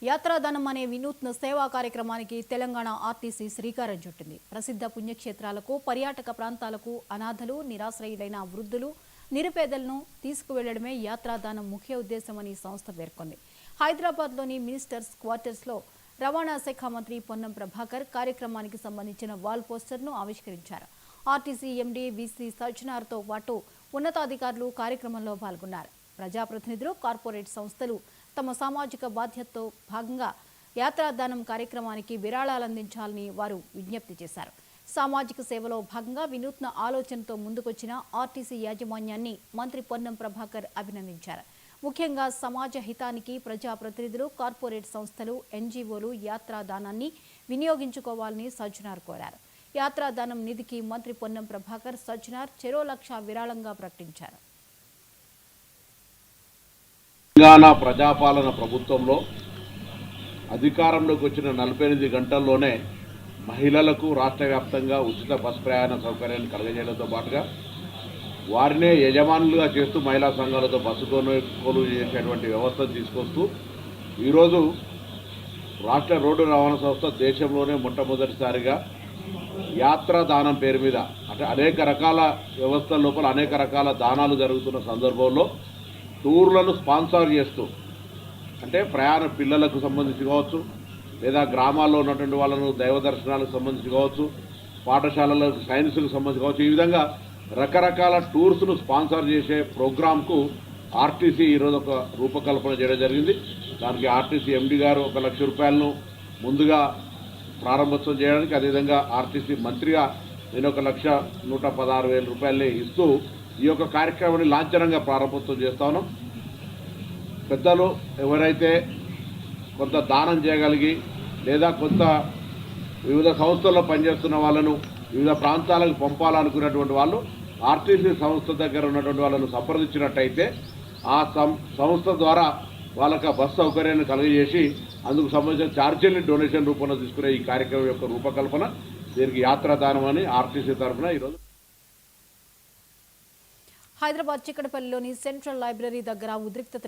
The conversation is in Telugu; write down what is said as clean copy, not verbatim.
యాత్రాదానం అనే వినూత్న సేవా కార్యక్రమానికి తెలంగాణ ఆర్టీసీ శ్రీకారం చుట్టింది. ప్రసిద్ధ పుణ్యక్షేత్రాలకు, పర్యాటక ప్రాంతాలకు అనాథలు, నిరాశ్రయులైన వృద్ధులు, నిరుపేదలను తీసుకువెళ్లడమే యాత్రాదానం ముఖ్య ఉద్దేశమని సంస్థ పేర్కొంది. హైదరాబాద్లోని మినిస్టర్స్ క్వార్టర్స్లో రవాణా శాఖ మంత్రి పొన్నం ప్రభాకర్ కార్యక్రమానికి సంబంధించిన వాల్ పోస్టర్ను ఆవిష్కరించారు. ఆర్టీసీ ఎండీ వీసీ సజ్జనార్తో పాటు ఉన్నతాధికారులు కార్యక్రమంలో పాల్గొన్నారు. ప్రజాప్రతినిధులు, కార్పొరేట్ సంస్థలు తమ సామాజిక బాధ్యతతో భాగంగా యాత్రాదానం కార్యక్రమానికి విరాళాలందించాలని వారు విజ్ఞప్తి చేశారు. సామాజిక సేవలో భాగంగా వినూత్న ఆలోచనతో ముందుకొచ్చిన ఆర్టీసీ యాజమాన్యాన్ని మంత్రి పొన్నం ప్రభాకర్ అభినందించారు. ముఖ్యంగా సమాజ హితానికి ప్రజాప్రతినిధులు, కార్పొరేట్ సంస్థలు, ఎన్జీఓలు యాత్రాదానాన్ని వినియోగించుకోవాలని సజ్జనార్ కోరారు. యాత్రాదానం నిధికి మంత్రి పొన్నం ప్రభాకర్, సజ్జనార్ చెరో 1,00,000 విరాళంగా ప్రకటించారు. తెలంగాణ ప్రజాపాలన ప్రభుత్వంలో అధికారంలోకి వచ్చిన 48 గంటల్లోనే మహిళలకు రాష్ట్ర వ్యాప్తంగా ఉచిత బస్ ప్రయాణ సౌకర్యాన్ని కలగజేయడంతో పాటుగా వారినే యజమానులుగా చేస్తూ మహిళా సంఘాలతో బస్సు కొనుగోలు చేసేటువంటి వ్యవస్థను తీసుకొస్తూ ఈరోజు రాష్ట్ర రోడ్డు రవాణా సంస్థ దేశంలోనే మొట్టమొదటిసారిగా యాత్రాదానం పేరు మీద అంటే అనేక రకాల వ్యవస్థల లోపల అనేక రకాల దానాలు జరుగుతున్న సందర్భంలో టూర్లను స్పాన్సర్ చేస్తూ అంటే ప్రయాణ పిల్లలకు సంబంధించి కావచ్చు, లేదా గ్రామాల్లో ఉన్నటువంటి వాళ్ళను దైవ దర్శనాలకు సంబంధించి కావచ్చు, పాఠశాలలకు సైన్స్కు సంబంధించి కావచ్చు, ఈ విధంగా రకరకాల టూర్స్ను స్పాన్సర్ చేసే ప్రోగ్రాంకు ఆర్టీసీ ఈరోజు ఒక రూపకల్పన చేయడం జరిగింది. దానికి ఆర్టీసీ ఎండీ గారు 1,00,000 రూపాయలను ముందుగా ప్రారంభోత్సవం చేయడానికి, అదేవిధంగా ఆర్టీసీ మంత్రిగా నేను 1,116,000 రూపాయలని ఇస్తూ ఈ యొక్క కార్యక్రమాన్ని లాంఛనంగా ప్రారంభోత్సవం చేస్తా ఉన్నాం. పెద్దలు ఎవరైతే కొంత దానం చేయగలిగి లేదా కొంత వివిధ సంస్థల్లో పనిచేస్తున్న వాళ్ళను వివిధ ప్రాంతాలకు పంపాలనుకున్నటువంటి వాళ్ళు ఆర్టీసీ సంస్థ దగ్గర ఉన్నటువంటి వాళ్ళను సంప్రదించినట్టయితే ఆ సంస్థ ద్వారా వాళ్ళకి ఆ బస్సు సౌకర్యాన్ని కలిగజేసి అందుకు సంబంధించిన ఛార్జీని డొనేషన్ రూపంలో తీసుకునే ఈ కార్యక్రమం యొక్క రూపకల్పన, దీనికి యాత్రాదానం అని ఆర్టీసీ తరఫున ఈరోజు హైదరాబాద్ చిక్కడపల్లిలోని సెంట్రల్ లైబ్రరీ దగ్గర ఉద్రిక్తత